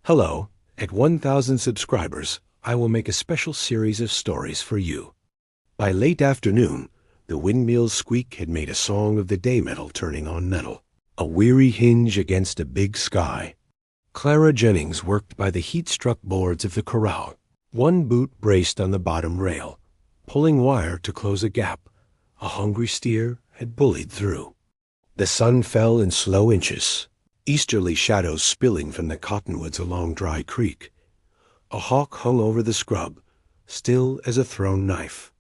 Hello, at 1,000 subscribers, I will make a special series of stories for you. By late afternoon, the windmill's squeak had made a song of the day metal turning on metal, a weary hinge against a big sky. Clara Jennings worked by the heat-struck boards of the corral, one boot braced on the bottom rail, pulling wire to close a gap a hungry steer had bullied through. The sun fell in slow inches, easterly shadows spilling from the cottonwoods along Dry Creek. A hawk hung over the scrub, still as a thrown knife.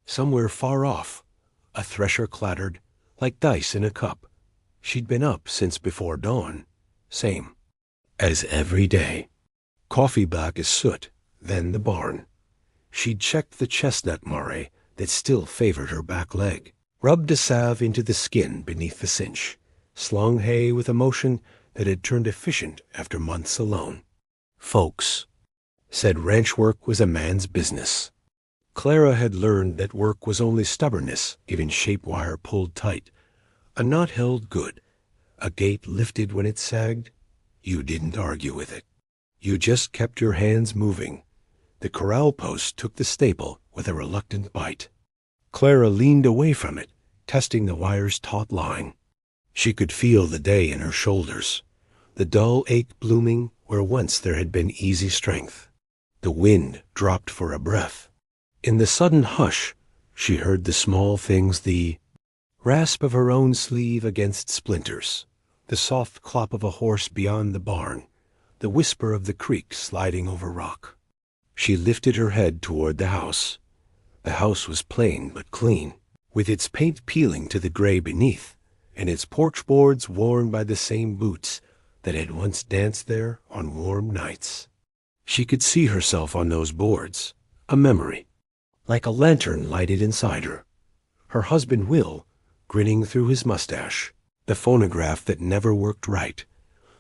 Somewhere far off, a thresher clattered, like dice in a cup. She'd been up since before dawn, same as every day. Coffee black as soot, then the barn. She'd checked the chestnut moray that still favored her back leg, rubbed a salve into the skin beneath the cinch, slung hay with a motion that had turned efficient after months alone. Folks said ranch work was a man's business. Clara had learned that work was only stubbornness given shape wire pulled tight, a knot held good, a gate lifted when it sagged. You didn't argue with it. You just kept your hands moving. The corral post took the staple with a reluctant bite. Clara leaned away from it, testing the wire's taut line. She could feel the day in her shoulders, the dull ache blooming where once there had been easy strength. The wind dropped for a breath. In the sudden hush, she heard the small things, the rasp of her own sleeve against splinters, the soft clop of a horse beyond the barn, the whisper of the creek sliding over rock. She lifted her head toward the house. The house was plain but clean, with its paint peeling to the gray beneath, and its porch boards worn by the same boots that had once danced there on warm nights. She could see herself on those boards, a memory, like a lantern lighted inside her. Her husband Will, grinning through his mustache, the phonograph that never worked right,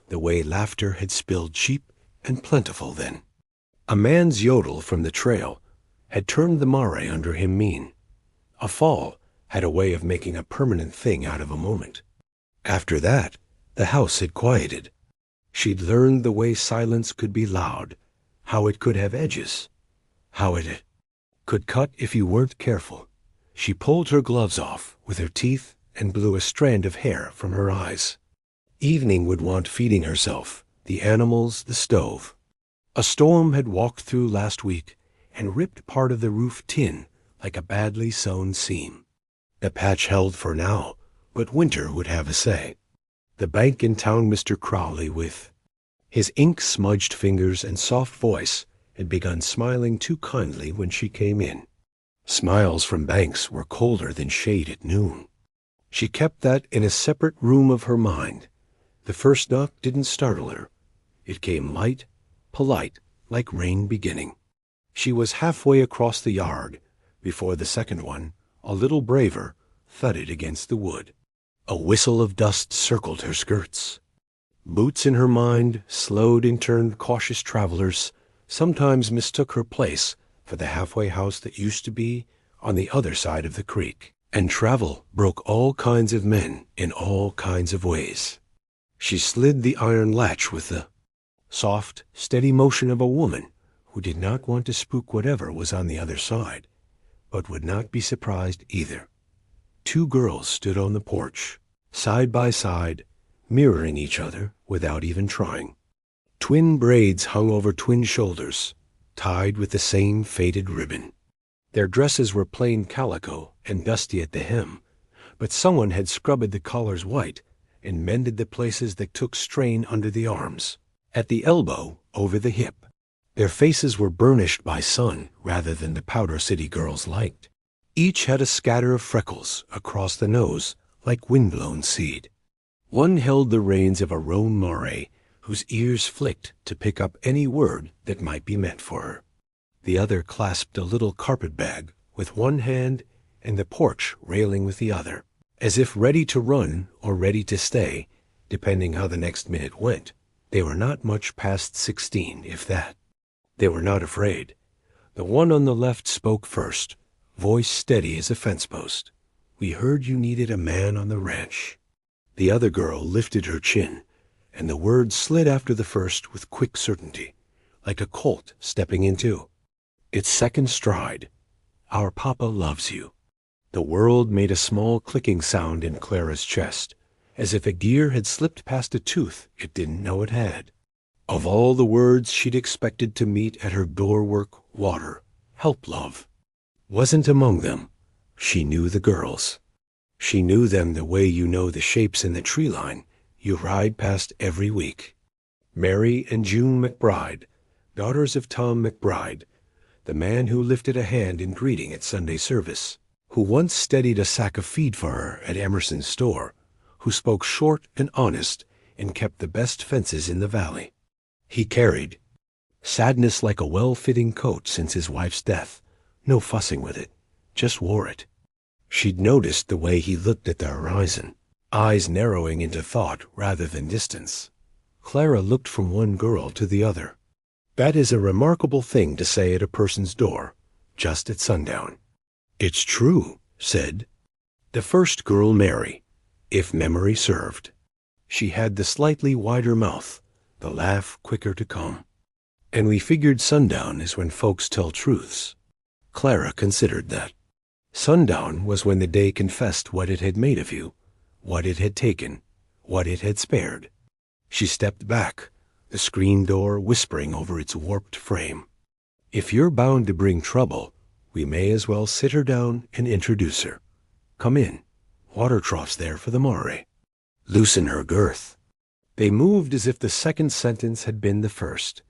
the way laughter had spilled cheap and plentiful then. A man's yodel from the trail had turned the moray under him mean. A fall had a way of making a permanent thing out of a moment. After that, the house had quieted. She'd learned the way silence could be loud, how it could have edges, how it could cut if you weren't careful. She pulled her gloves off with her teeth and blew a strand of hair from her eyes. Evening would want feeding herself, the animals, the stove. A storm had walked through last week and ripped part of the roof tin like a badly sewn seam. The patch held for now, but winter would have a say. The bank in town, Mr. Crowley, with his ink-smudged fingers and soft voice, had begun smiling too kindly when she came in. Smiles from banks were colder than shade at noon. She kept that in a separate room of her mind. The first knock didn't startle her. It came light, polite, like rain beginning. She was halfway across the yard before the second one, a little braver, thudded against the wood. A whistle of dust circled her skirts. Boots in her mind, slowed and turned cautious travelers, sometimes mistook her place for the halfway house that used to be on the other side of the creek. And travel broke all kinds of men in all kinds of ways. She slid the iron latch with the soft, steady motion of a woman who did not want to spook whatever was on the other side, but would not be surprised either. Two girls stood on the porch, side by side, mirroring each other without even trying. Twin braids hung over twin shoulders, tied with the same faded ribbon. Their dresses were plain calico and dusty at the hem, but someone had scrubbed the collars white and mended the places that took strain under the arms, at the elbow, over the hip. Their faces were burnished by sun rather than the Powder City girls liked. Each had a scatter of freckles across the nose like windblown seed. One held the reins of a roan moray whose ears flicked to pick up any word that might be meant for her. The other clasped a little carpet bag with one hand and the porch railing with the other, as if ready to run or ready to stay, depending how the next minute went. They were not much past 16, if that. They were not afraid. The one on the left spoke first, voice steady as a fence post. "We heard you needed a man on the ranch." The other girl lifted her chin, and the words slid after the first with quick certainty, like a colt stepping into its second stride. Our papa loves you. The world made a small clicking sound in Clara's chest, as if a gear had slipped past a tooth it didn't know it had. Of all the words she'd expected to meet at her doorwork, water, help, love, wasn't among them. She knew the girls. She knew them the way you know the shapes in the tree line you ride past every week. Mary and June McBride, daughters of Tom McBride, the man who lifted a hand in greeting at Sunday service, who once steadied a sack of feed for her at Emerson's store, who spoke short and honest and kept the best fences in the valley. He carried sadness like a well-fitting coat since his wife's death. No fussing with it, just wore it. She'd noticed the way he looked at the horizon, eyes narrowing into thought rather than distance. Clara looked from one girl to the other. That is a remarkable thing to say at a person's door, just at sundown. It's true, said the first girl, Mary, if memory served. She had the slightly wider mouth, the laugh quicker to come. And we figured sundown is when folks tell truths. Clara considered that. Sundown was when the day confessed what it had made of you, what it had taken, what it had spared. She stepped back, the screen door whispering over its warped frame. If you're bound to bring trouble, we may as well sit her down and introduce her. Come in. Water trough's there for the moray. Loosen her girth. They moved as if the second sentence had been the first.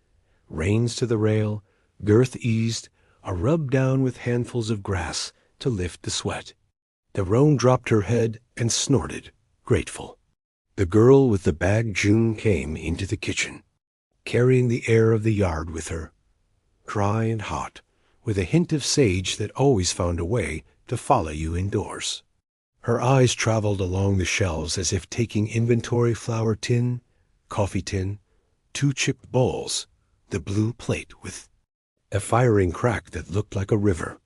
Reins to the rail, girth eased, a rub down with handfuls of grass to lift the sweat. The roan dropped her head and snorted, grateful. The girl with the bag June came into the kitchen, carrying the air of the yard with her, dry and hot, with a hint of sage that always found a way to follow you indoors. Her eyes traveled along the shelves as if taking inventory: flour tin, coffee tin, 2 chipped bowls, the blue plate with a firing crack that looked like a river.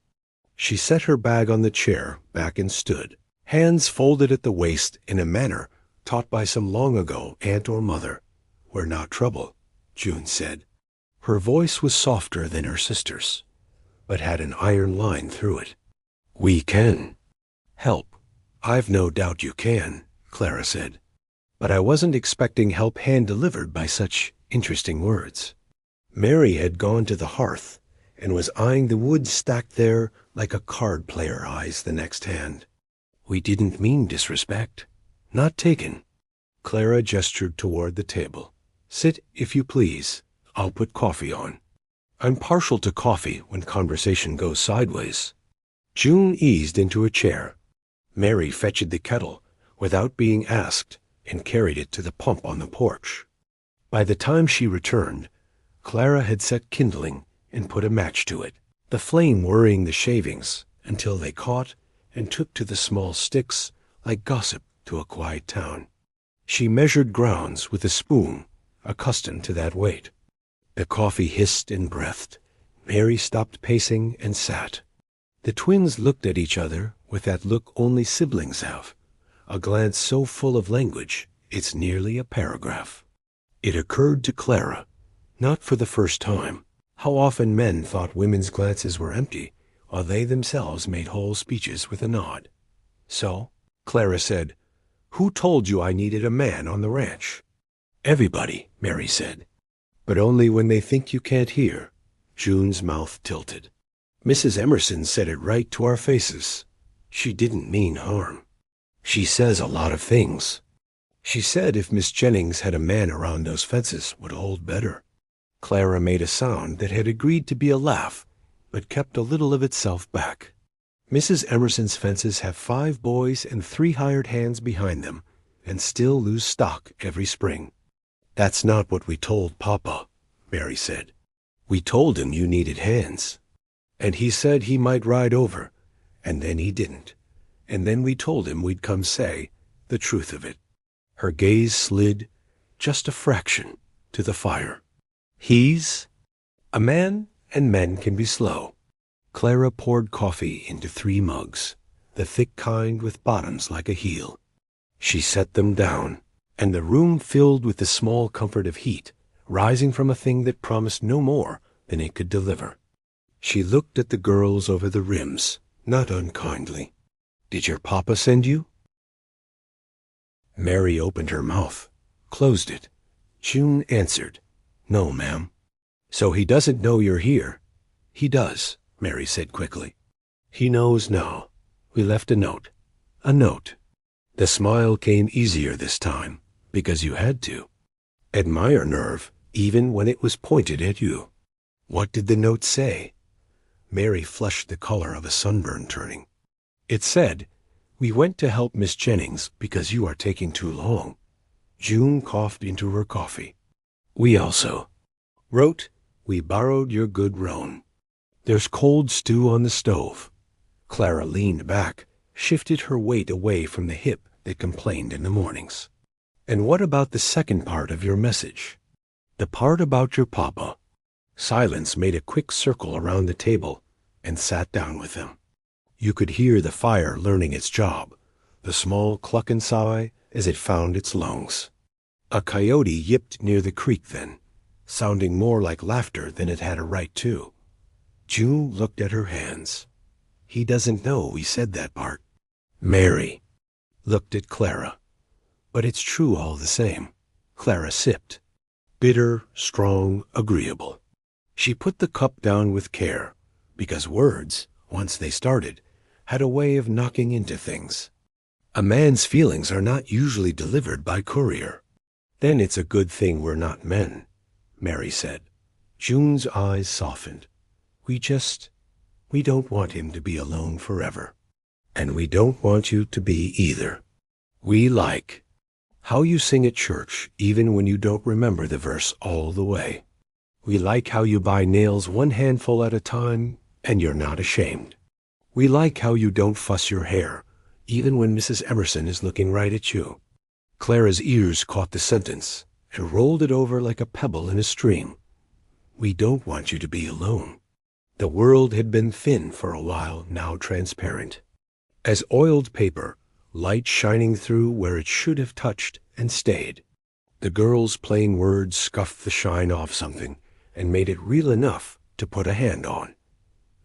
She set her bag on the chair back and stood, hands folded at the waist in a manner taught by some long ago aunt or mother. We're not trouble, June said. Her voice was softer than her sister's, but had an iron line through it. We can help. I've no doubt you can, Clara said, but I wasn't expecting help hand-delivered by such interesting words. Mary had gone to the hearth and was eyeing the wood stacked there like a card player eyes the next hand. We didn't mean disrespect. Not taken. Clara gestured toward the table. Sit, if you please. I'll put coffee on. I'm partial to coffee when conversation goes sideways. June eased into a chair. Mary fetched the kettle without being asked and carried it to the pump on the porch. By the time she returned, Clara had set kindling and put a match to it, the flame worrying the shavings until they caught and took to the small sticks like gossip to a quiet town. She measured grounds with a spoon, accustomed to that weight. The coffee hissed and breathed. Mary stopped pacing and sat. The twins looked at each other with that look only siblings have, a glance so full of language it's nearly a paragraph. It occurred to Clara, not for the first time, how often men thought women's glances were empty, while they themselves made whole speeches with a nod. So, Clara said, Who told you I needed a man on the ranch? Everybody, Mary said. But only when they think you can't hear. June's mouth tilted. Mrs. Emerson said it right to our faces. She didn't mean harm. She says a lot of things. She said if Miss Jennings had a man around those fences would hold better. Clara made a sound that had agreed to be a laugh, but kept a little of itself back. Mrs. Emerson's fences have 5 boys and 3 hired hands behind them, and still lose stock every spring. That's not what we told Papa, Mary said. We told him you needed hands. And he said he might ride over, and then he didn't. And then we told him we'd come say the truth of it. Her gaze slid, just a fraction, to the fire. He's a man, and men can be slow. Clara poured coffee into 3 mugs, the thick kind with bottoms like a heel. She set them down. and the room filled with the small comfort of heat, rising from a thing that promised no more than it could deliver. She looked at the girls over the rims, not unkindly. "Did your papa send you?" Mary opened her mouth, closed it. June answered, "No, ma'am." "So he doesn't know you're here?" "He does," Mary said quickly. "He knows now. We left a note." "A note." The smile came easier this time, because you had to. Admire nerve, even when it was pointed at you. What did the note say? Mary flushed the color of a sunburn turning. It said, "We went to help Miss Jennings because you are taking too long." June coughed into her coffee. "We also wrote, we borrowed your good roan. There's cold stew on the stove." Clara leaned back, shifted her weight away from the hip that complained in the mornings. "And what about the second part of your message?" "The part about your papa." Silence made a quick circle around the table and sat down with them. You could hear the fire learning its job, the small cluck and sigh as it found its lungs. A coyote yipped near the creek then, sounding more like laughter than it had a right to. June looked at her hands. "He doesn't know we said that part." Mary looked at Clara. "But it's true all the same." Clara sipped. Bitter, strong, agreeable. She put the cup down with care, because words, once they started, had a way of knocking into things. A man's feelings are not usually delivered by courier. "Then it's a good thing we're not men," Mary said. June's eyes softened. We don't want him to be alone forever. And we don't want you to be either. We like how you sing at church even when you don't remember the verse all the way. We like how you buy nails one handful at a time and you're not ashamed. We like how you don't fuss your hair even when Mrs. Emerson is looking right at you." Clara's ears caught the sentence and rolled it over like a pebble in a stream. We don't want you to be alone. The world had been thin for a while, now transparent. As oiled paper, light shining through where it should have touched and stayed. The girl's plain words scuffed the shine off something and made it real enough to put a hand on.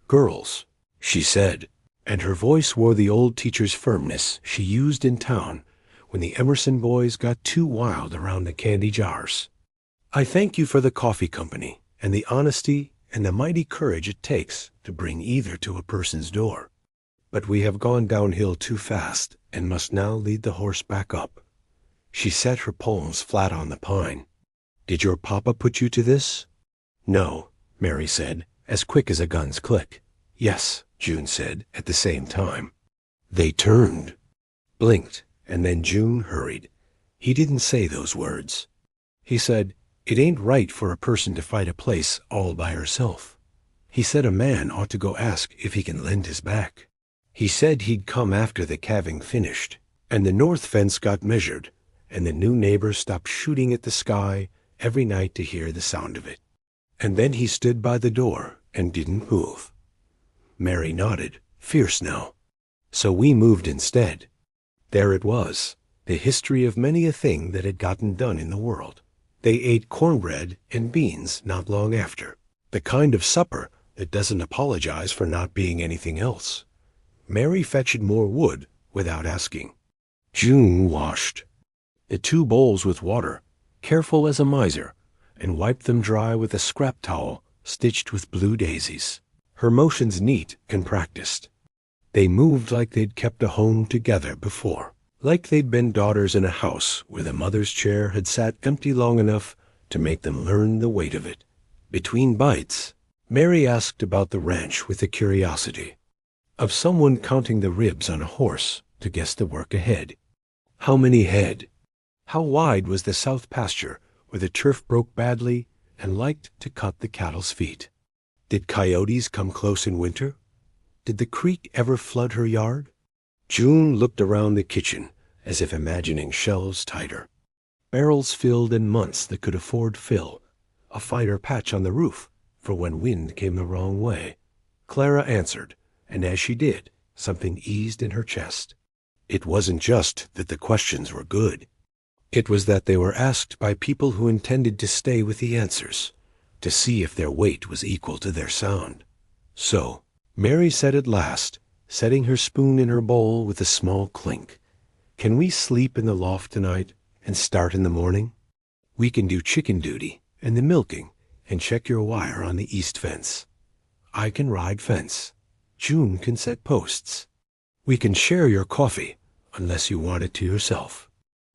"Girls," she said, and her voice wore the old teacher's firmness she used in town when the Emerson boys got too wild around the candy jars. "I thank you for the coffee company and the honesty and the mighty courage it takes to bring either to a person's door. But we have gone downhill too fast and must now lead the horse back up." She set her palms flat on the pine. "Did your papa put you to this?" "No," Mary said, as quick as a gun's click. "Yes," June said at the same time. They turned, blinked, and then June hurried. "He didn't say those words. He said, it ain't right for a person to fight a place all by herself. He said a man ought to go ask if he can lend his back. He said he'd come after the calving finished, and the north fence got measured, and the new neighbor stopped shooting at the sky every night to hear the sound of it. And then he stood by the door and didn't move." Mary nodded, fierce now. "So we moved instead." There it was, the history of many a thing that had gotten done in the world. They ate cornbread and beans not long after, the kind of supper that doesn't apologize for not being anything else. Mary fetched more wood without asking. June washed the 2 bowls with water, careful as a miser, and wiped them dry with a scrap towel stitched with blue daisies. Her motions neat and practiced. They moved like they'd kept a home together before, like they'd been daughters in a house where the mother's chair had sat empty long enough to make them learn the weight of it. Between bites, Mary asked about the ranch with a curiosity of someone counting the ribs on a horse to guess the work ahead. How many head? How wide was the south pasture where the turf broke badly and liked to cut the cattle's feet? Did coyotes come close in winter? Did the creek ever flood her yard? June looked around the kitchen as if imagining shelves tighter. Barrels filled in months that could afford fill. A finer patch on the roof for when wind came the wrong way. Clara answered, and as she did, something eased in her chest. It wasn't just that the questions were good. It was that they were asked by people who intended to stay with the answers, to see if their weight was equal to their sound. So, Mary said at last, setting her spoon in her bowl with a small clink, "Can we sleep in the loft tonight and start in the morning? We can do chicken duty and the milking and check your wire on the east fence. I can ride fence. June can set posts. We can share your coffee, unless you want it to yourself.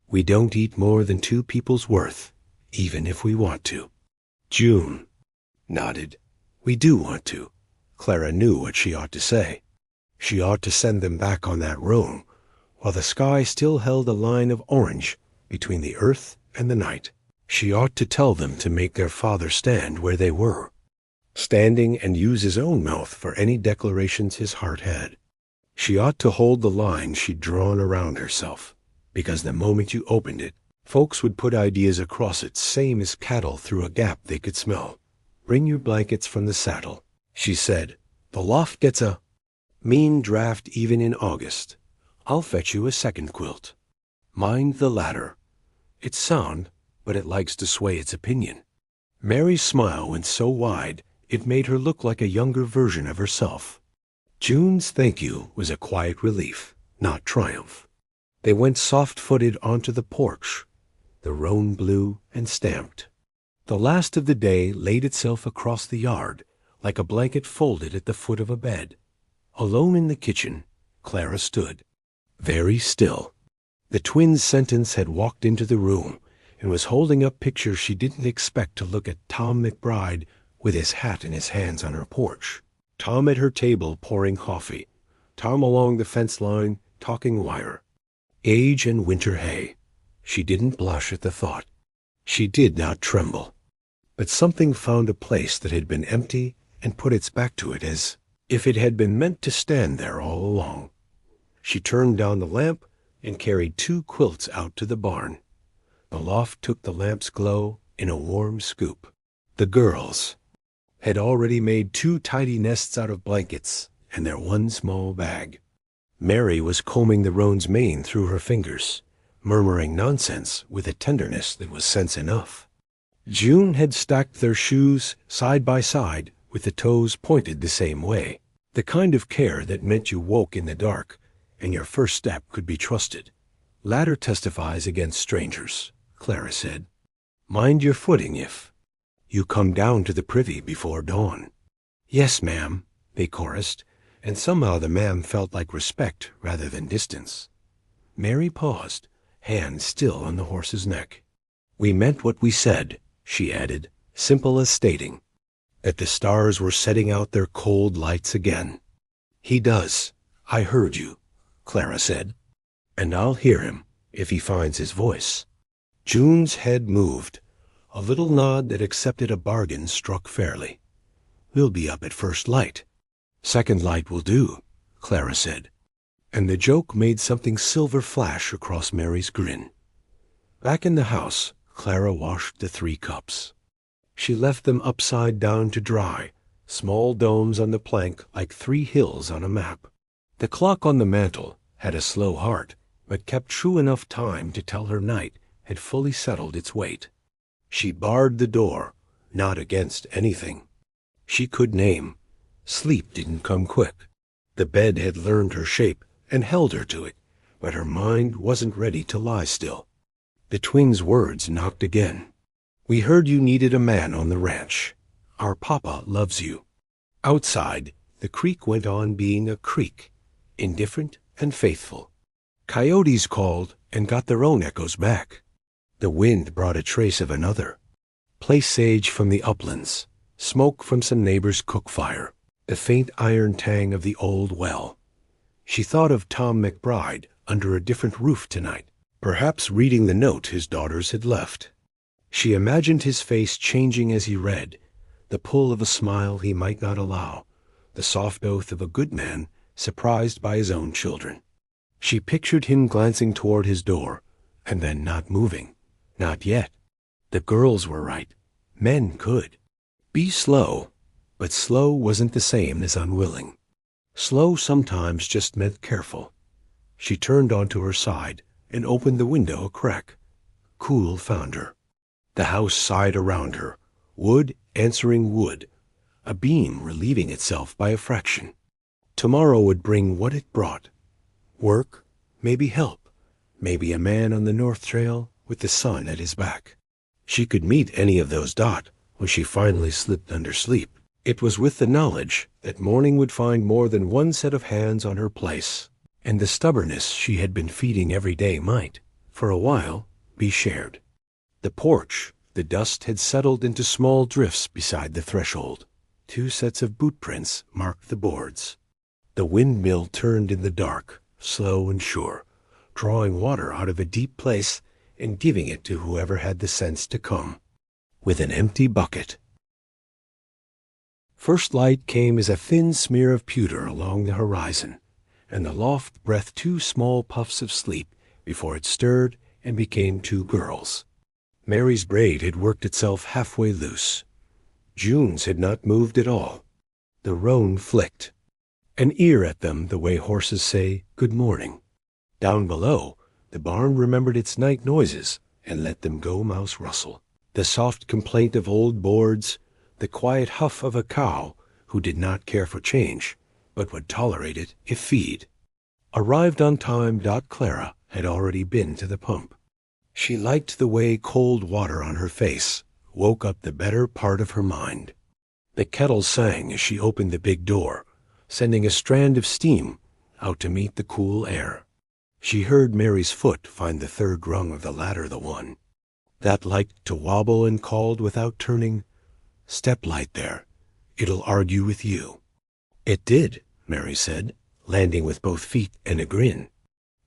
We don't eat more than 2 people's worth, even if we want to." June nodded. "We do want to." Clara knew what she ought to say. She ought to send them back on that roan, while the sky still held a line of orange between the earth and the night. She ought to tell them to make their father stand where they were, standing, and use his own mouth for any declarations his heart had. She ought to hold the line she'd drawn around herself, because the moment you opened it, folks would put ideas across it, same as cattle through a gap they could smell. "Bring your blankets from the saddle," she said. "The loft gets a mean draft even in August. I'll fetch you a second quilt. Mind the latter. It's sound, but it likes to sway its opinion." Mary's smile went so wide it made her look like a younger version of herself. June's thank you was a quiet relief, not triumph. They went soft-footed onto the porch. The roan blew and stamped. The last of the day laid itself across the yard, like a blanket folded at the foot of a bed. Alone in the kitchen, Clara stood, very still. The twins' sentence had walked into the room and was holding up pictures she didn't expect to look at. Tom McBride with his hat in his hands on her porch. Tom at her table pouring coffee. Tom along the fence line talking wire. Age and winter hay. She didn't blush at the thought. She did not tremble. But something found a place that had been empty and put its back to it as if it had been meant to stand there all along. She turned down the lamp and carried 2 quilts out to the barn. The loft took the lamp's glow in a warm scoop. The girls had already made 2 tidy nests out of blankets and their 1 small bag. Mary was combing the roan's mane through her fingers, murmuring nonsense with a tenderness that was sense enough. June had stacked their shoes side by side with the toes pointed the same way, the kind of care that meant you woke in the dark and your first step could be trusted. "Ladder testifies against strangers," Clara said. "Mind your footing if you come down to the privy before dawn." "Yes, ma'am," they chorused, and somehow the ma'am felt like respect rather than distance. Mary paused, hand still on the horse's neck. "We meant what we said," she added, simple as stating that the stars were setting out their cold lights again. "He does. I heard you," Clara said. "And I'll hear him if he finds his voice." June's head moved. A little nod that accepted a bargain struck fairly. "We'll be up at first light." "Second light will do," Clara said. And the joke made something silver flash across Mary's grin. Back in the house, Clara washed the 3 cups. She left them upside down to dry, small domes on the plank like 3 hills on a map. The clock on the mantel had a slow heart, but kept true enough time to tell her night had fully settled its weight. She barred the door, not against anything she could name. Sleep didn't come quick. The bed had learned her shape and held her to it, but her mind wasn't ready to lie still. The twins' words knocked again. "We heard you needed a man on the ranch. Our papa loves you." Outside, the creek went on being a creek, indifferent and faithful. Coyotes called and got their own echoes back. The wind brought a trace of another. Place sage from the uplands, smoke from some neighbor's cook fire, the faint iron tang of the old well. She thought of Tom McBride under a different roof tonight, perhaps reading the note his daughters had left. She imagined his face changing as he read, the pull of a smile he might not allow, the soft oath of a good man surprised by his own children. She pictured him glancing toward his door, and then not moving. Not yet. The girls were right. Men could be slow, but slow wasn't the same as unwilling. Slow sometimes just meant careful. She turned onto her side and opened the window a crack. cool found her. The house sighed around her, wood answering wood, a beam relieving itself by a fraction. Tomorrow would bring what it brought. Work, maybe help, maybe a man on the North Trail with the sun at his back. She could meet any of those when she finally slipped under sleep. It was with the knowledge that morning would find more than one set of hands on her place, and the stubbornness she had been feeding every day might, for a while, be shared. The porch, the dust had settled into small drifts beside the threshold. 2 sets of boot prints marked the boards. The windmill turned in the dark, slow and sure, drawing water out of a deep place and giving it to whoever had the sense to come, with an empty bucket. First light came as a thin smear of pewter along the horizon, and the loft breathed 2 small puffs of sleep before it stirred and became 2 girls. Mary's braid had worked itself halfway loose. June's had not moved at all. The roan flicked, an ear at them the way horses say good morning. Down below, the barn remembered its night noises and let them go mouse rustle. The soft complaint of old boards, the quiet huff of a cow who did not care for change, but would tolerate it if feed. Arrived on time, Clara had already been to the pump. She liked the way cold water on her face woke up the better part of her mind. The kettle sang as she opened the big door, sending a strand of steam out to meet the cool air. She heard Mary's foot find the 3rd rung of the ladder, the one that liked to wobble, and called without turning, "Step light there. It'll argue with you." It did, Mary said, landing with both feet and a grin.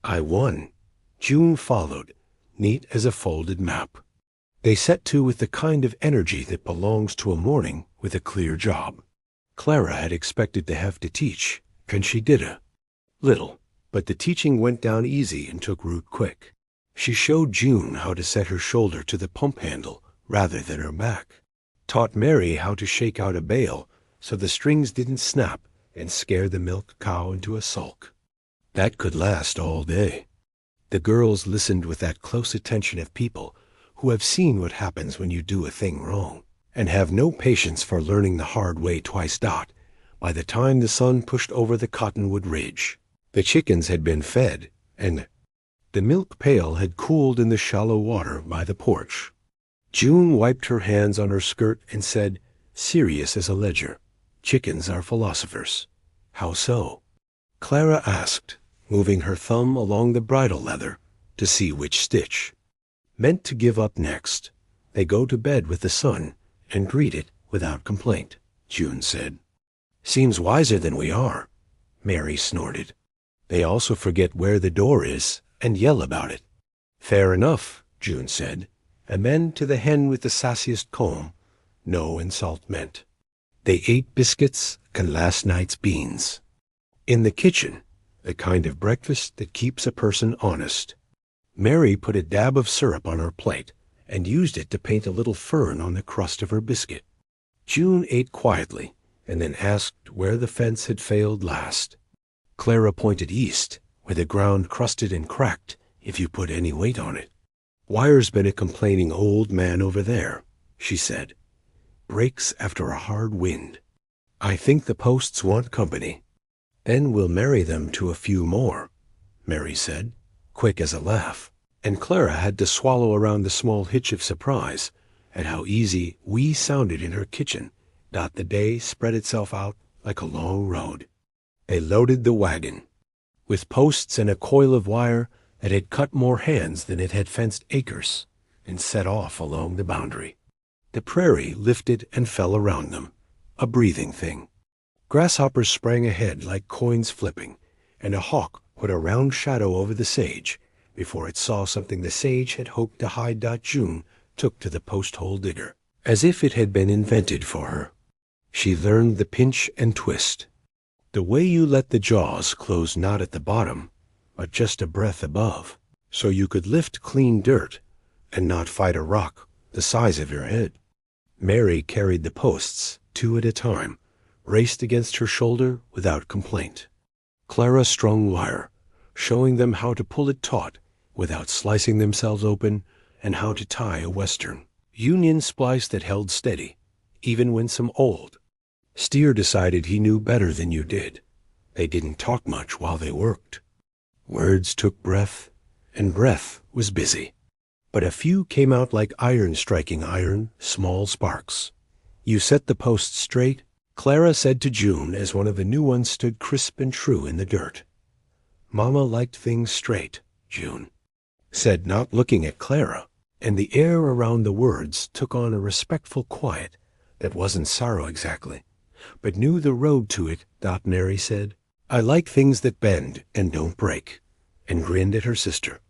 I won. June followed, neat as a folded map. They set to with the kind of energy that belongs to a morning with a clear job. Clara had expected to have to teach, and she did a little, but the teaching went down easy and took root quick. She showed June how to set her shoulder to the pump handle rather than her back, taught Mary how to shake out a bale so the strings didn't snap and scare the milk cow into a sulk. That could last all day. The girls listened with that close attention of people who have seen what happens when you do a thing wrong, and have no patience for learning the hard way twice. By the time the sun pushed over the cottonwood ridge, the chickens had been fed, and the milk pail had cooled in the shallow water by the porch. June wiped her hands on her skirt and said, serious as a ledger, "Chickens are philosophers." "How so?" Clara asked, moving her thumb along the bridle leather to see which stitch meant to give up next. "They go to bed with the sun and greet it without complaint," June said. "Seems wiser than we are," Mary snorted. "They also forget where the door is and yell about it." "Fair enough," June said, and then to the hen with the sassiest comb, no insult meant. They ate biscuits and last night's beans. In the kitchen, the kind of breakfast that keeps a person honest. Mary put a dab of syrup on her plate and used it to paint a little fern on the crust of her biscuit. June ate quietly and then asked where the fence had failed last. Clara pointed east, where the ground crusted and cracked if you put any weight on it. "Wire's been a complaining old man over there," she said. "Breaks after a hard wind. I think the posts want company." "Then we'll marry them to a few more," Mary said, quick as a laugh, and Clara had to swallow around the small hitch of surprise at how easy "we" sounded in her kitchen. The day spread itself out like a long road. They loaded the wagon with posts and a coil of wire that had cut more hands than it had fenced acres, and set off along the boundary. The prairie lifted and fell around them, a breathing thing. Grasshoppers sprang ahead like coins flipping, and a hawk put a round shadow over the sage before it saw something the sage had hoped to hide. June took to the post-hole digger, as if it had been invented for her. She learned the pinch and twist, the way you let the jaws close not at the bottom, but just a breath above, so you could lift clean dirt and not fight a rock the size of your head. Mary carried the posts 2 at a time, raced against her shoulder without complaint. Clara strung wire, showing them how to pull it taut without slicing themselves open and how to tie a western union splice that held steady, even when some old steer decided he knew better than you did. They didn't talk much while they worked. Words took breath, and breath was busy. But a few came out like iron striking iron, small sparks. You set the post straight, Clara said to June as one of the new ones stood crisp and true in the dirt. Mama liked things straight, June said, not looking at Clara, and the air around the words took on a respectful quiet that wasn't sorrow exactly, but knew the road to it. Mary said, I like things that bend and don't break, and grinned at her sister.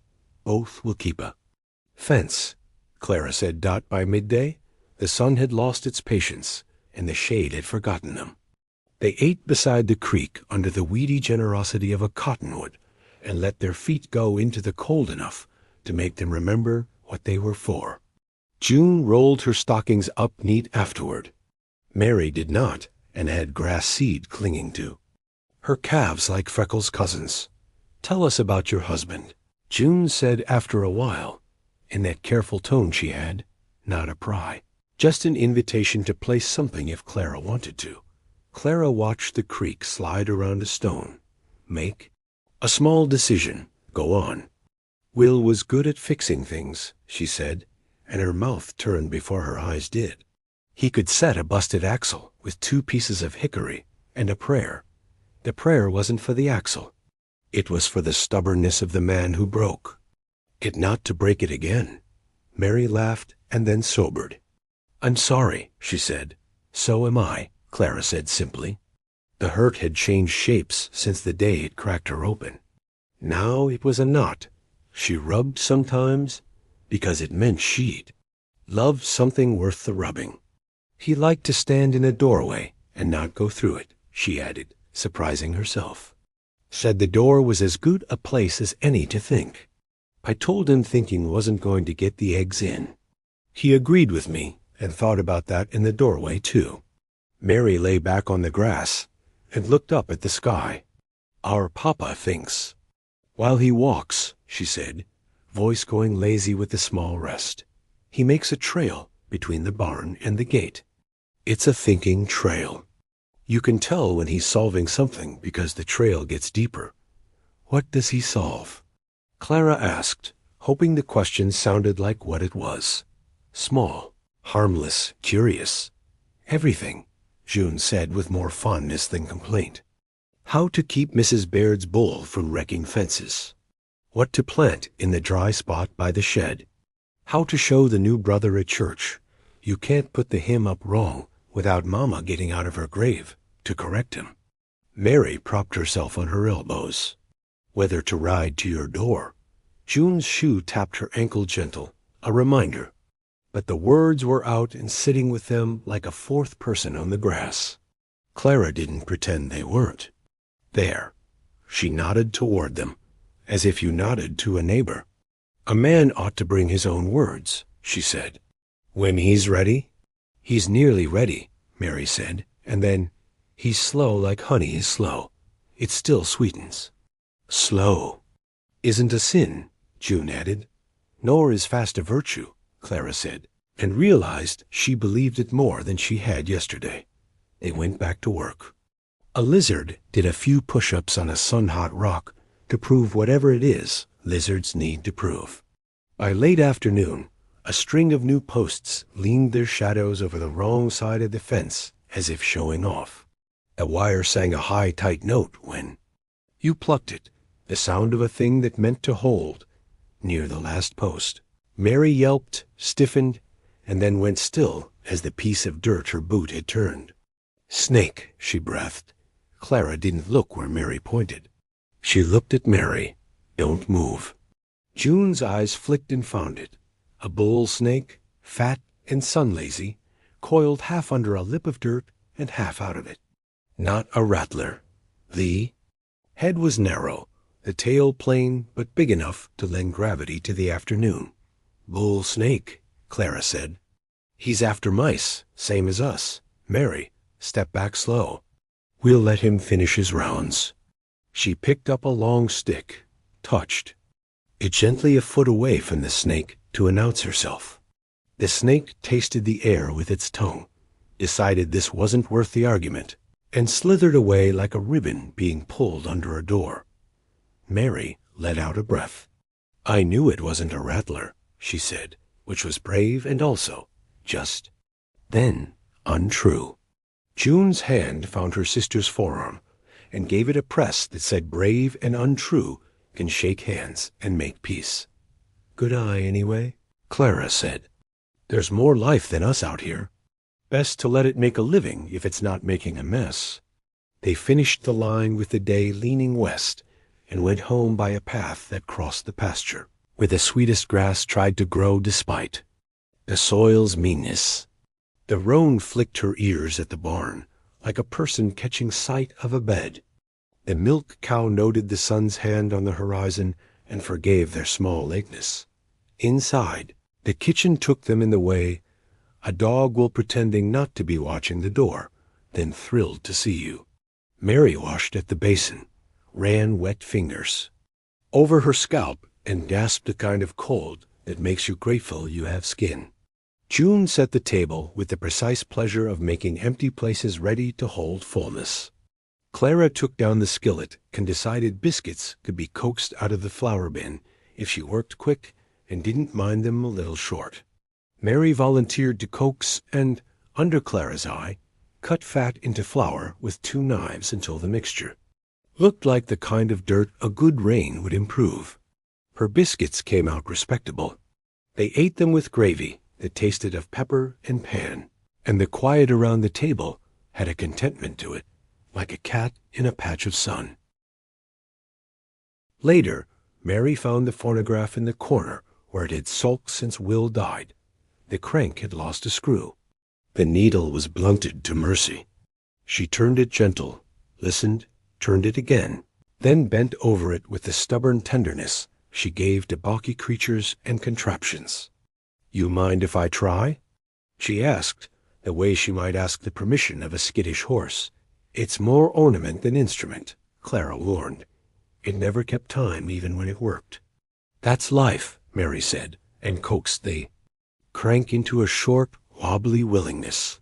Both will keep a fence, Clara said. By midday, the sun had lost its patience, and the shade had forgotten them. They ate beside the creek under the weedy generosity of a cottonwood, and let their feet go into the cold enough to make them remember what they were for. June rolled her stockings up neat afterward. Mary did not, and had grass seed clinging to her calves like Freckles' cousins. Tell us about your husband, June said after a while, in that careful tone she had, not a pry, just an invitation to play something if Clara wanted to. Clara watched the creek slide around a stone, make a small decision, go on. Will was good at fixing things, she said, and her mouth turned before her eyes did. He could set a busted axle with 2 pieces of hickory and a prayer. The prayer wasn't for the axle. It was for the stubbornness of the man who broke it, not to break it again. Mary laughed and then sobered. I'm sorry, she said. So am I, Clara said simply. The hurt had changed shapes since the day it cracked her open. Now it was a knot. She rubbed sometimes because it meant she'd loved something worth the rubbing. He liked to stand in a doorway and not go through it, she added, surprising herself. Said the door was as good a place as any to think. I told him thinking wasn't going to get the eggs in. He agreed with me and thought about that in the doorway, too. Mary lay back on the grass and looked up at the sky. Our papa thinks while he walks, she said, voice going lazy with the small rest. He makes a trail between the barn and the gate. It's a thinking trail. You can tell when he's solving something because the trail gets deeper. What does he solve? Clara asked, hoping the question sounded like what it was. Small, harmless, curious. Everything, June said with more fondness than complaint. How to keep Mrs. Baird's bull from wrecking fences. What to plant in the dry spot by the shed. How to show the new brother at church you can't put the hymn up wrong without Mama getting out of her grave to correct him. Mary propped herself on her elbows. Whether to ride to your door. June's shoe tapped her ankle gentle, a reminder. But the words were out and sitting with them like a fourth person on the grass. Clara didn't pretend they weren't. There. She nodded toward them, as if you nodded to a neighbor. A man ought to bring his own words, she said. When he's ready? He's nearly ready, Mary said, and then, he's slow like honey is slow. It still sweetens. Slow isn't a sin, June added. Nor is fast a virtue, Clara said, and realized she believed it more than she had yesterday. They went back to work. A lizard did a few push-ups on a sun-hot rock to prove whatever it is lizards need to prove. By late afternoon, a string of new posts leaned their shadows over the wrong side of the fence as if showing off. A wire sang a high, tight note when you plucked it, the sound of a thing that meant to hold, near the last post. Mary yelped, stiffened, and then went still as the piece of dirt her boot had turned. Snake, she breathed. Clara didn't look where Mary pointed. She looked at Mary. Don't move. June's eyes flicked and found it. A bull snake, fat and sun-lazy, coiled half under a lip of dirt and half out of it. Not a rattler. The head was narrow, the tail plain but big enough to lend gravity to the afternoon. Bull snake, Clara said. He's after mice, same as us. Mary, step back slow. We'll let him finish his rounds. She picked up a long stick, touched it gently a foot away from the snake to announce herself. The snake tasted the air with its tongue, decided this wasn't worth the argument, and slithered away like a ribbon being pulled under a door. Mary let out a breath. "I knew it wasn't a rattler," she said, which was brave and also just then untrue. June's hand found her sister's forearm and gave it a press that said brave and untrue can shake hands and make peace. "Good eye, anyway," Clara said. "There's more life than us out here. Best to let it make a living if it's not making a mess." They finished the line with the day leaning west and went home by a path that crossed the pasture, where the sweetest grass tried to grow despite the soil's meanness. The roan flicked her ears at the barn, like a person catching sight of a bed. The milk cow noted the sun's hand on the horizon and forgave their small lateness. Inside, the kitchen took them in the way a dog will pretending not to be watching the door, then thrilled to see you. Mary washed at the basin, ran wet fingers over her scalp, and gasped the kind of cold that makes you grateful you have skin. June set the table with the precise pleasure of making empty places ready to hold fullness. Clara took down the skillet and decided biscuits could be coaxed out of the flour bin if she worked quick and didn't mind them a little short. Mary volunteered to coax and, under Clara's eye, cut fat into flour with 2 knives until the mixture looked like the kind of dirt a good rain would improve. Her biscuits came out respectable. They ate them with gravy that tasted of pepper and pan, and the quiet around the table had a contentment to it, like a cat in a patch of sun. Later, Mary found the phonograph in the corner where it had sulked since Will died. The crank had lost a screw. The needle was blunted to mercy. She turned it gentle, listened, turned it again, then bent over it with the stubborn tenderness she gave to balky creatures and contraptions. "You mind if I try?" she asked, the way she might ask the permission of a skittish horse. "It's more ornament than instrument," Clara warned. It never kept time even when it worked. "That's life," Mary said, and coaxed the crank into a short, wobbly willingness.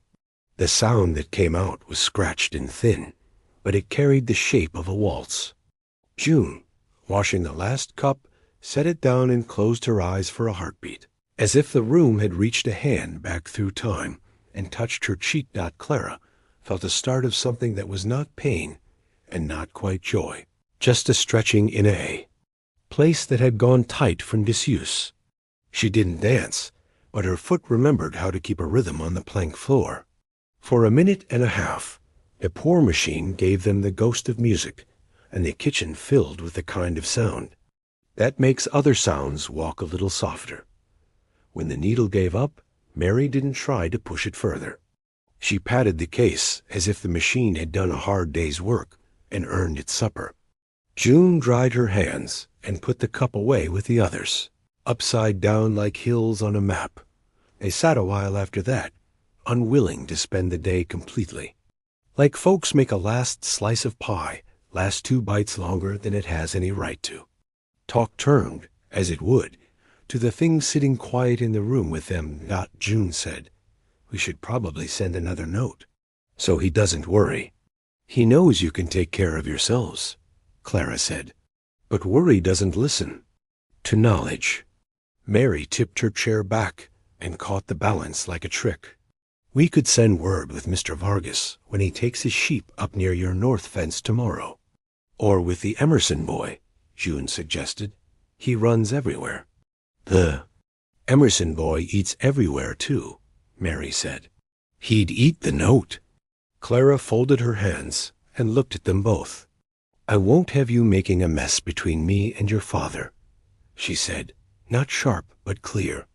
The sound that came out was scratched and thin, but it carried the shape of a waltz. June, washing the last cup, set it down and closed her eyes for a heartbeat, as if the room had reached a hand back through time and touched her cheek. Clara felt a start of something that was not pain and not quite joy, just a stretching in a place that had gone tight from disuse. She didn't dance, but her foot remembered how to keep a rhythm on the plank floor. For a minute and a half, the pour machine gave them the ghost of music, and the kitchen filled with the kind of sound that makes other sounds walk a little softer. When the needle gave up, Mary didn't try to push it further. She patted the case as if the machine had done a hard day's work and earned its supper. June dried her hands and put the cup away with the others, upside down like hills on a map. They sat a while after that, unwilling to spend the day completely. Like folks make a last slice of pie last 2 bites longer than it has any right to. Talk turned, as it would, to the thing sitting quiet in the room with them. June said, "We should probably send another note, so he doesn't worry." "He knows you can take care of yourselves," Clara said. "But worry doesn't listen to knowledge." Mary tipped her chair back and caught the balance like a trick. "We could send word with Mr. Vargas when he takes his sheep up near your north fence tomorrow. Or with the Emerson boy," June suggested. "He runs everywhere." "The Emerson boy eats everywhere, too," Mary said. "He'd eat the note." Clara folded her hands and looked at them both. "I won't have you making a mess between me and your father," she said, not sharp but clear.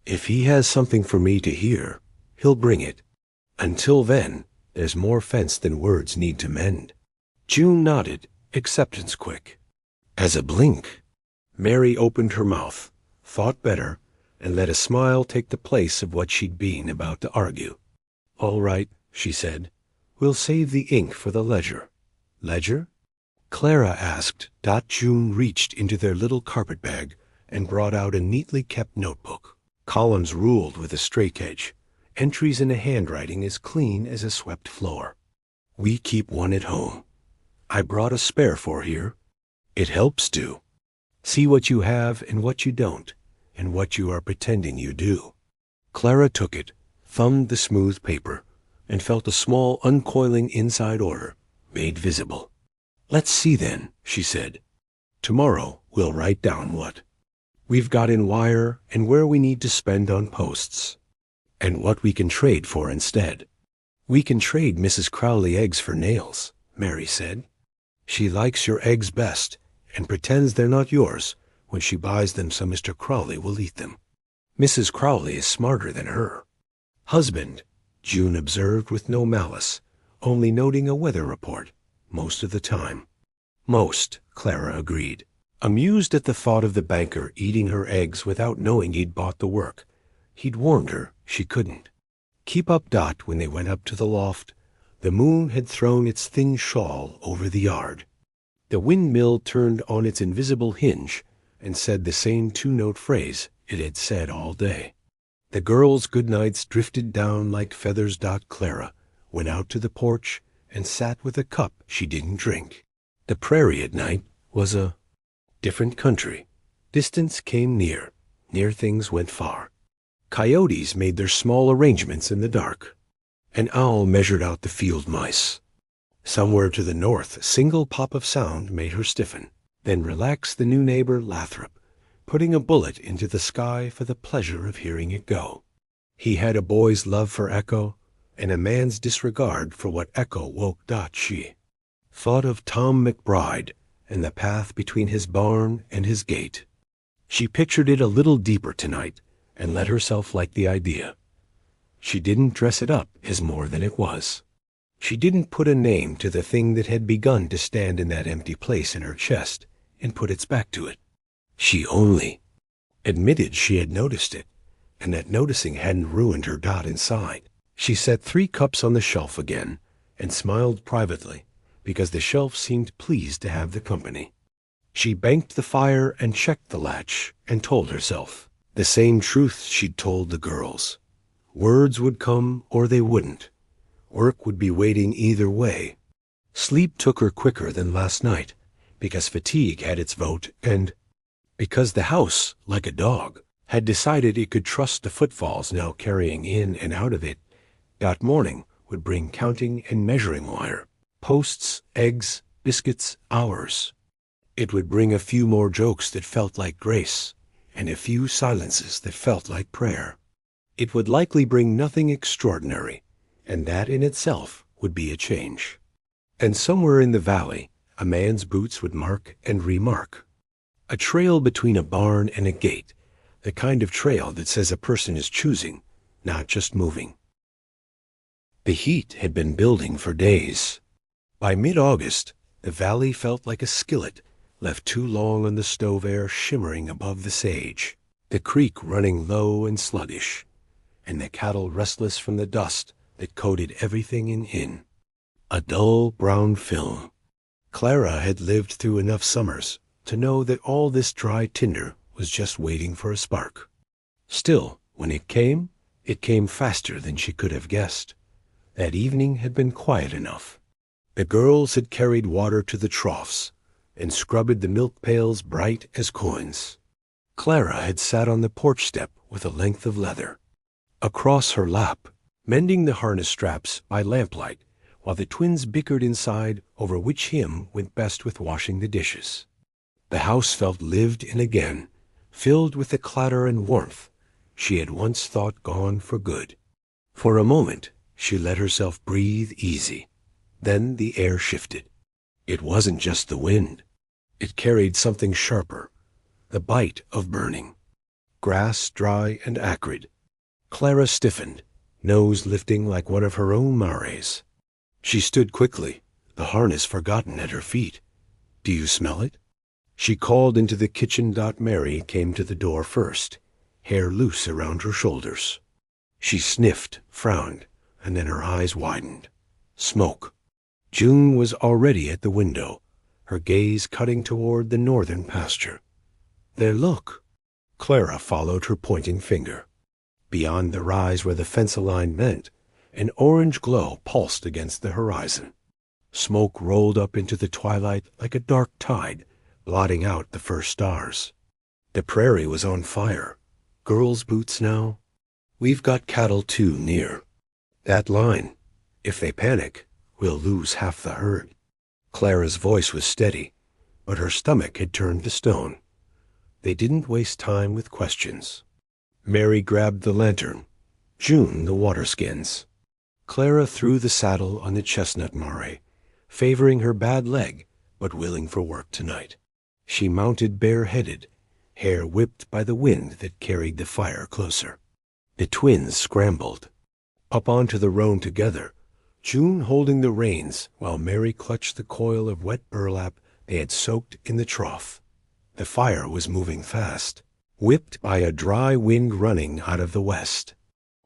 "If he has something for me to hear, he'll bring it. Until then, there's more fence than words need to mend." June nodded, acceptance quick. As a blink, Mary opened her mouth, thought better, and let a smile take the place of what she'd been about to argue. "All right," she said. "We'll save the ink for the ledger." "Ledger?" Clara asked. June reached into their little carpet bag and brought out a neatly kept notebook. Columns ruled with a straight edge, entries in a handwriting as clean as a swept floor. We keep one at home. I brought a spare for here. It helps to see what you have and what you don't, and what you are pretending you do. Clara took it, thumbed the smooth paper, and felt a small uncoiling inside order made visible. Let's see then, she said. Tomorrow we'll write down what we've got in wire and where we need to spend on posts, and what we can trade for instead. We can trade Mrs. Crowley eggs for nails, Mary said. She likes your eggs best and pretends they're not yours when she buys them so Mr. Crowley will eat them. Mrs. Crowley is smarter than her. Husband, June observed with no malice, only noting a weather report most of the time. Most, Clara agreed, amused at the thought of the banker eating her eggs without knowing he'd bought the work. He'd warned her she couldn't keep up. When they went up to the loft, the moon had thrown its thin shawl over the yard. The windmill turned on its invisible hinge and said the same two-note phrase it had said all day. The girls' good nights drifted down like feathers. Clara went out to the porch and sat with a cup she didn't drink. The prairie at night was a different country. Distance came near, near things went far. Coyotes made their small arrangements in the dark. An owl measured out the field mice. Somewhere to the north, a single pop of sound made her stiffen, then relax the new neighbor Lathrop, putting a bullet into the sky for the pleasure of hearing it go. He had a boy's love for Echo, and a man's disregard for what Echo woke. She thought of Tom McBride and the path between his barn and his gate. She pictured it a little deeper tonight and let herself like the idea. She didn't dress it up as more than it was. She didn't put a name to the thing that had begun to stand in that empty place in her chest and put its back to it. She only admitted she had noticed it, and that noticing hadn't ruined her. Inside, she set 3 cups on the shelf again and smiled privately because the shelf seemed pleased to have the company. She banked the fire and checked the latch and told herself the same truth she'd told the girls. Words would come or they wouldn't. Work would be waiting either way. Sleep took her quicker than last night because fatigue had its vote and because the house, like a dog, had decided it could trust the footfalls now carrying in and out of it. That morning would bring counting and measuring wire, posts, eggs, biscuits, hours. It would bring a few more jokes that felt like grace, and a few silences that felt like prayer. It would likely bring nothing extraordinary, and that in itself would be a change. And somewhere in the valley, a man's boots would mark and remark. A trail between a barn and a gate, the kind of trail that says a person is choosing, not just moving. The heat had been building for days. By mid-August, the valley felt like a skillet left too long on the stove air shimmering above the sage, the creek running low and sluggish, and the cattle restless from the dust that coated everything in. A dull brown film. Clara had lived through enough summers to know that all this dry tinder was just waiting for a spark. Still, when it came faster than she could have guessed. That evening had been quiet enough. The girls had carried water to the troughs and scrubbed the milk pails bright as coins. Clara had sat on the porch step with a length of leather across her lap, mending the harness straps by lamplight, while the twins bickered inside over which hymn went best with washing the dishes. The house felt lived in again, filled with the clatter and warmth she had once thought gone for good. For a moment she let herself breathe easy. Then the air shifted. It wasn't just the wind. It carried something sharper, the bite of burning. Grass dry and acrid. Clara stiffened, nose lifting like one of her own mares. She stood quickly, the harness forgotten at her feet. "Do you smell it?" She called into the kitchen. Mary came to the door first, hair loose around her shoulders. She sniffed, frowned, and then her eyes widened. Smoke. June was already at the window, her gaze cutting toward the northern pasture. "There, look." Clara followed her pointing finger. Beyond the rise where the fence line met, an orange glow pulsed against the horizon. Smoke rolled up into the twilight like a dark tide, blotting out the first stars. The prairie was on fire. Girls' boots now. We've got cattle too near. That line. If they panic, we'll lose half the herd. Clara's voice was steady, but her stomach had turned to stone. They didn't waste time with questions. Mary grabbed the lantern, June the waterskins. Clara threw the saddle on the chestnut mare, favoring her bad leg, but willing for work tonight. She mounted bareheaded, hair whipped by the wind that carried the fire closer. The twins scrambled. Up onto the roan together, June holding the reins while Mary clutched the coil of wet burlap they had soaked in the trough. The fire was moving fast, whipped by a dry wind running out of the west.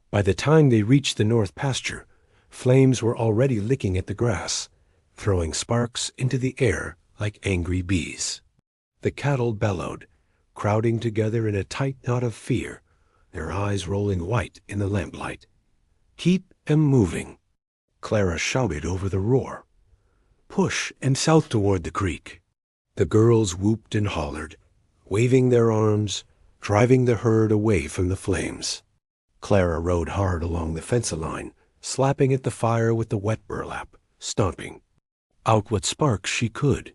By the time they reached the north pasture, flames were already licking at the grass, throwing sparks into the air like angry bees. The cattle bellowed, crowding together in a tight knot of fear, their eyes rolling white in the lamplight. "Keep 'em moving," Clara shouted over the roar. "Push and south toward the creek." The girls whooped and hollered, waving their arms, driving the herd away from the flames. Clara rode hard along the fence line, slapping at the fire with the wet burlap, stomping out what sparks she could.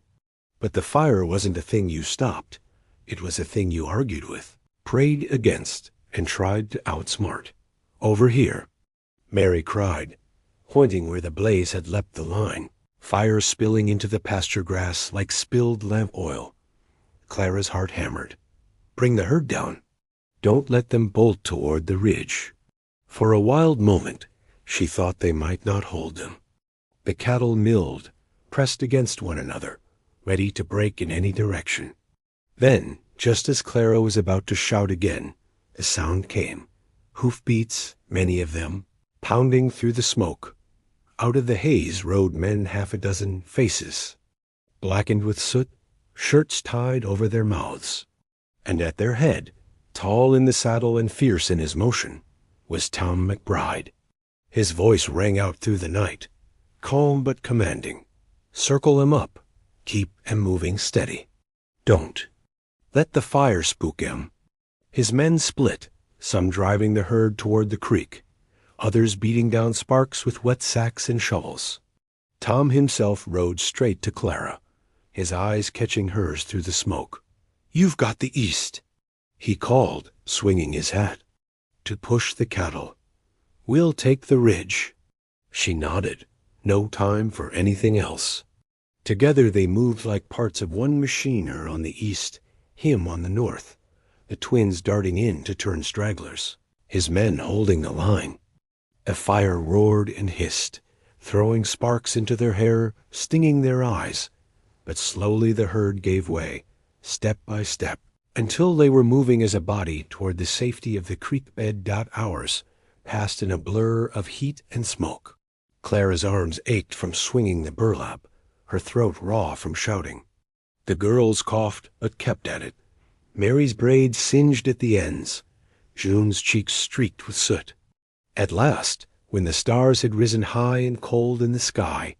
But the fire wasn't a thing you stopped. It was a thing you argued with, prayed against, and tried to outsmart. "Over here," Mary cried, pointing where the blaze had leapt the line, fire spilling into the pasture grass like spilled lamp oil. Clara's heart hammered. "Bring the herd down. Don't let them bolt toward the ridge." For a wild moment, she thought they might not hold them. The cattle milled, pressed against one another, ready to break in any direction. Then, just as Clara was about to shout again, a sound came. Hoofbeats, many of them, pounding through the smoke. Out of the haze rode men half a dozen faces, blackened with soot, shirts tied over their mouths. And at their head, tall in the saddle and fierce in his motion, was Tom McBride. His voice rang out through the night, calm but commanding. "Circle 'em up. Keep 'em moving steady. Don't let the fire spook 'em." His men split, some driving the herd toward the creek, others beating down sparks with wet sacks and shovels. Tom himself rode straight to Clara, his eyes catching hers through the smoke. "You've got the east," he called, swinging his hat. "To push the cattle. We'll take the ridge." She nodded. No time for anything else. Together they moved like parts of one machine, her on the east, him on the north, the twins darting in to turn stragglers, his men holding the line. A fire roared and hissed, throwing sparks into their hair, stinging their eyes. But slowly the herd gave way, step by step, until they were moving as a body toward the safety of the creek bed. Hours passed in a blur of heat and smoke. Clara's arms ached from swinging the burlap, her throat raw from shouting. The girls coughed but kept at it. Mary's braids singed at the ends, June's cheeks streaked with soot. At last, when the stars had risen high and cold in the sky,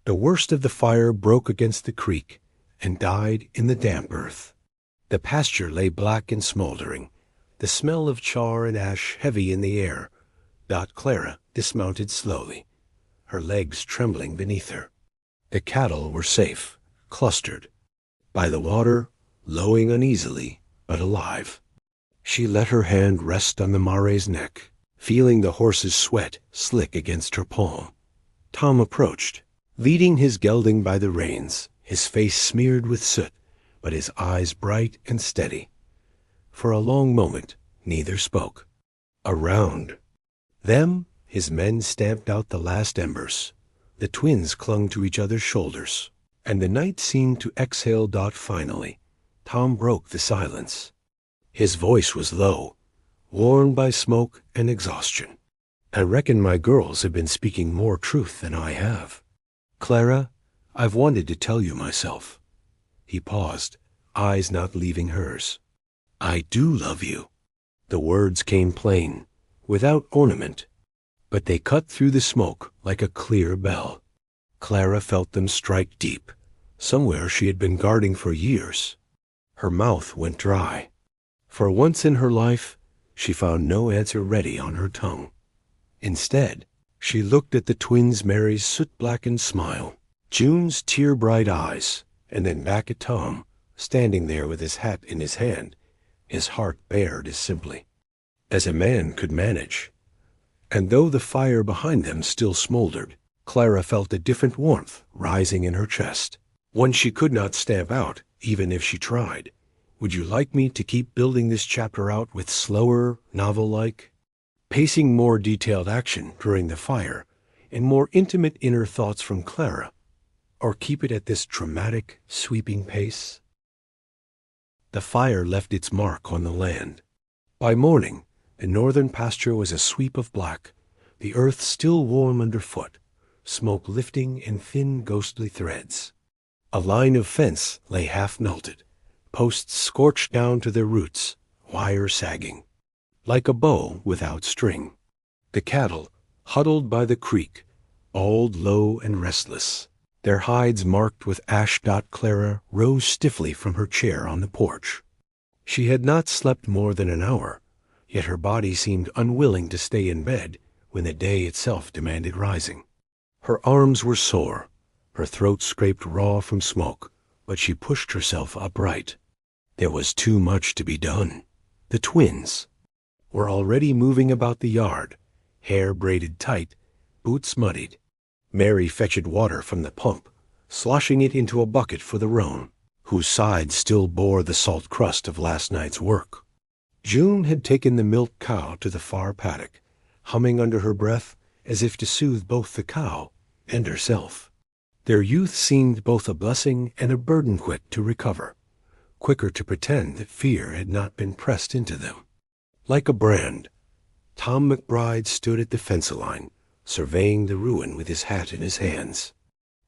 the worst of the fire broke against the creek and died in the damp earth. The pasture lay black and smoldering, the smell of char and ash heavy in the air. Clara dismounted slowly, her legs trembling beneath her. The cattle were safe, clustered by the water, lowing uneasily, but alive. She let her hand rest on the mare's neck, feeling the horse's sweat slick against her palm. Tom approached, leading his gelding by the reins, his face smeared with soot, but his eyes bright and steady. For a long moment, neither spoke. Around them, his men stamped out the last embers. The twins clung to each other's shoulders, and the night seemed to exhale. Finally, Tom broke the silence. His voice was low, worn by smoke and exhaustion. "I reckon my girls have been speaking more truth than I have. Clara, I've wanted to tell you myself." He paused, eyes not leaving hers. "I do love you." The words came plain, without ornament, but they cut through the smoke like a clear bell. Clara felt them strike deep, somewhere she had been guarding for years. Her mouth went dry. For once in her life, she found no answer ready on her tongue. Instead, she looked at the twins' Mary's soot-blackened smile, June's tear-bright eyes, and then back at Tom, standing there with his hat in his hand, his heart bared as simply as a man could manage. And though the fire behind them still smoldered, Clara felt a different warmth rising in her chest, one she could not stamp out, even if she tried. Would you like me to keep building this chapter out with slower, novel-like, pacing, more detailed action during the fire, and more intimate inner thoughts from Clara, or keep it at this dramatic, sweeping pace? The fire left its mark on the land. By morning, the northern pasture was a sweep of black, the earth still warm underfoot, smoke lifting in thin, ghostly threads. A line of fence lay half-melted, posts scorched down to their roots, wire sagging, like a bow without string. The cattle, huddled by the creek, bawled low and restless, their hides marked with ash. Clara rose stiffly from her chair on the porch. She had not slept more than an hour, yet her body seemed unwilling to stay in bed when the day itself demanded rising. Her arms were sore, her throat scraped raw from smoke, but she pushed herself upright. There was too much to be done. The twins were already moving about the yard, hair braided tight, boots muddied. Mary fetched water from the pump, sloshing it into a bucket for the roan, whose sides still bore the salt crust of last night's work. June had taken the milk cow to the far paddock, humming under her breath as if to soothe both the cow and herself. Their youth seemed both a blessing and a burden, quick to recover, quicker to pretend that fear had not been pressed into them. Like a brand, Tom McBride stood at the fence line, surveying the ruin with his hat in his hands.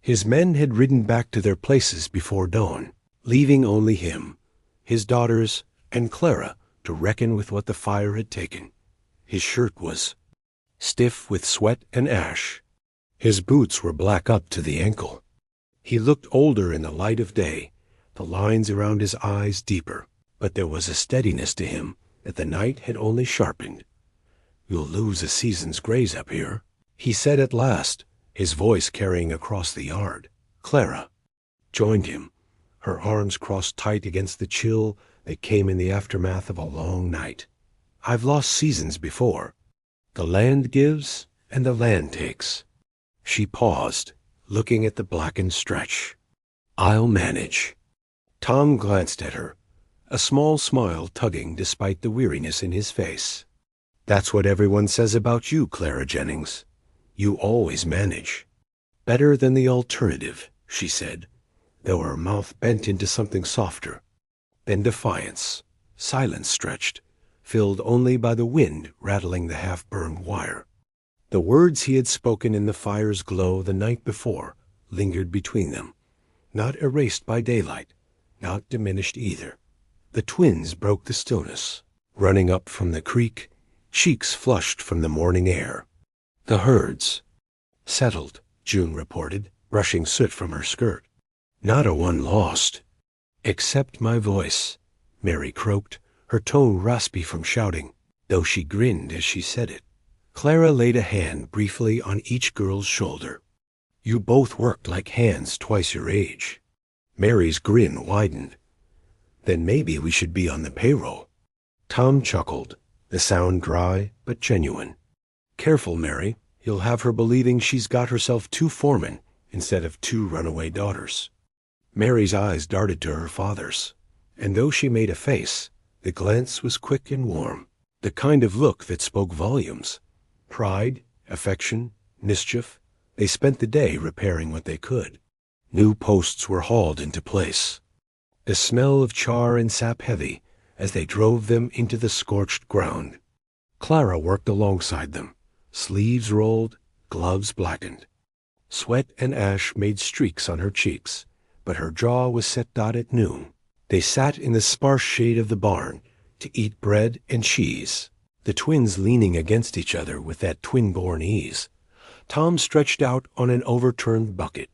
His men had ridden back to their places before dawn, leaving only him, his daughters, and Clara to reckon with what the fire had taken. His shirt was stiff with sweat and ash. His boots were black up to the ankle. He looked older in the light of day, the lines around his eyes deeper, but there was a steadiness to him that the night had only sharpened. "You'll lose a season's graze up here," he said at last, his voice carrying across the yard. Clara joined him, her arms crossed tight against the chill that came in the aftermath of a long night. "I've lost seasons before. The land gives and the land takes." She paused, looking at the blackened stretch. "I'll manage." Tom glanced at her, a small smile tugging despite the weariness in his face. "That's what everyone says about you, Clara Jennings. You always manage." "Better than the alternative," she said, though her mouth bent into something softer. Then defiance, silence stretched, filled only by the wind rattling the half-burned wire. The words he had spoken in the fire's glow the night before lingered between them, not erased by daylight, not diminished either. The twins broke the stillness, running up from the creek, cheeks flushed from the morning air. "The herds settled," June reported, brushing soot from her skirt. "Not a one lost." "Except my voice," Mary croaked, her tone raspy from shouting, though she grinned as she said it. Clara laid a hand briefly on each girl's shoulder. "You both worked like hands twice your age." Mary's grin widened. "Then maybe we should be on the payroll." Tom chuckled, the sound dry but genuine. "Careful, Mary. You'll have her believing she's got herself two foremen instead of two runaway daughters." Mary's eyes darted to her father's, and though she made a face, the glance was quick and warm, the kind of look that spoke volumes. Pride, affection, mischief, they spent the day repairing what they could. New posts were hauled into place, the smell of char and sap heavy as they drove them into the scorched ground. Clara worked alongside them, sleeves rolled, gloves blackened. Sweat and ash made streaks on her cheeks, but her jaw was set at noon. They sat in the sparse shade of the barn to eat bread and cheese, the twins leaning against each other with that twin-born ease. Tom stretched out on an overturned bucket.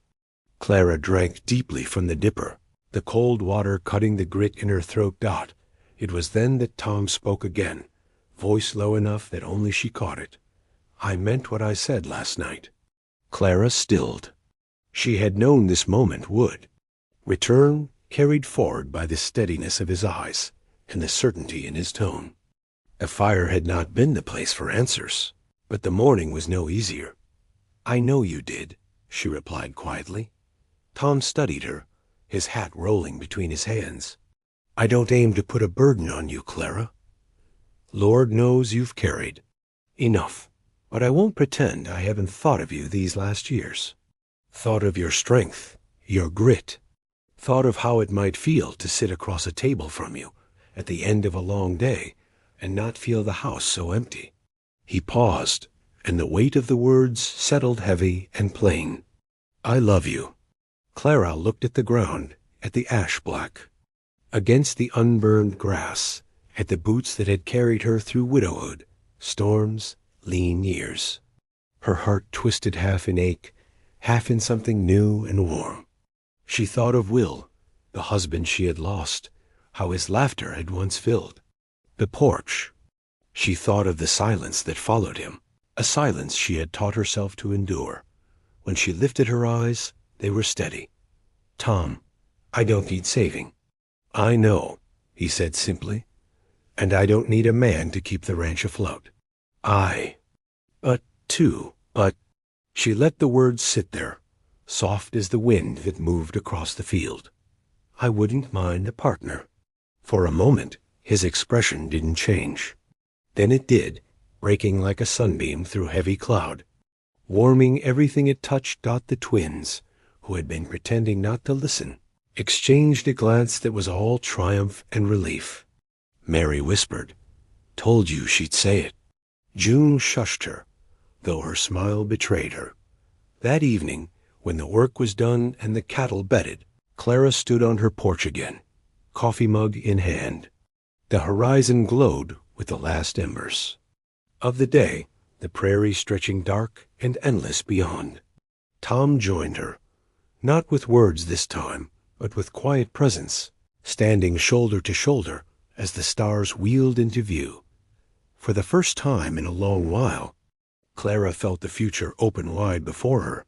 Clara drank deeply from the dipper, the cold water cutting the grit in her throat. It was then that Tom spoke again, voice low enough that only she caught it. "I meant what I said last night." Clara stilled. She had known this moment would return, carried forward by the steadiness of his eyes and the certainty in his tone. A fire had not been the place for answers, but the morning was no easier. "I know you did," she replied quietly. Tom studied her, his hat rolling between his hands. "I don't aim to put a burden on you, Clara. Lord knows you've carried enough, but I won't pretend I haven't thought of you these last years. Thought of your strength, your grit. Thought of how it might feel to sit across a table from you at the end of a long day and not feel the house so empty." He paused, and the weight of the words settled heavy and plain. "I love you." Clara looked at the ground, at the ash black, against the unburned grass, at the boots that had carried her through widowhood, storms, lean years. Her heart twisted half in ache, half in something new and warm. She thought of Will, the husband she had lost, how his laughter had once filled the porch. She thought of the silence that followed him, a silence she had taught herself to endure. When she lifted her eyes, they were steady. "Tom, I don't need saving." "I know," he said simply, "and I don't need a man to keep the ranch afloat." But she let the words sit there, soft as the wind that moved across the field. "I wouldn't mind a partner." For a moment, his expression didn't change. Then it did, breaking like a sunbeam through heavy cloud, warming everything it touched. The twins, who had been pretending not to listen, exchanged a glance that was all triumph and relief. Mary whispered, "Told you she'd say it." June shushed her, though her smile betrayed her. That evening, when the work was done and the cattle bedded, Clara stood on her porch again, coffee mug in hand. The horizon glowed with the last embers of the day, the prairie stretching dark and endless beyond. Tom joined her, not with words this time, but with quiet presence, standing shoulder to shoulder as the stars wheeled into view. For the first time in a long while, Clara felt the future open wide before her,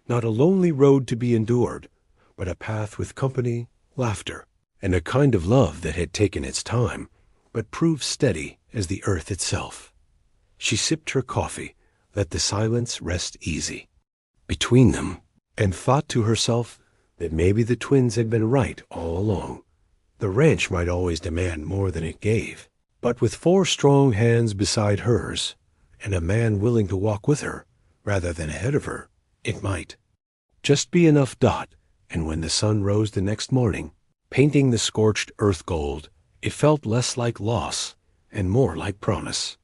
not a lonely road to be endured, but a path with company, laughter, and a kind of love that had taken its time, but proved steady as the earth itself. She sipped her coffee, let the silence rest easy between them, and thought to herself that maybe the twins had been right all along. The ranch might always demand more than it gave, but with 4 strong hands beside hers, and a man willing to walk with her rather than ahead of her, it might just be enough. And when the sun rose the next morning, painting the scorched earth gold, it felt less like loss and more like promise.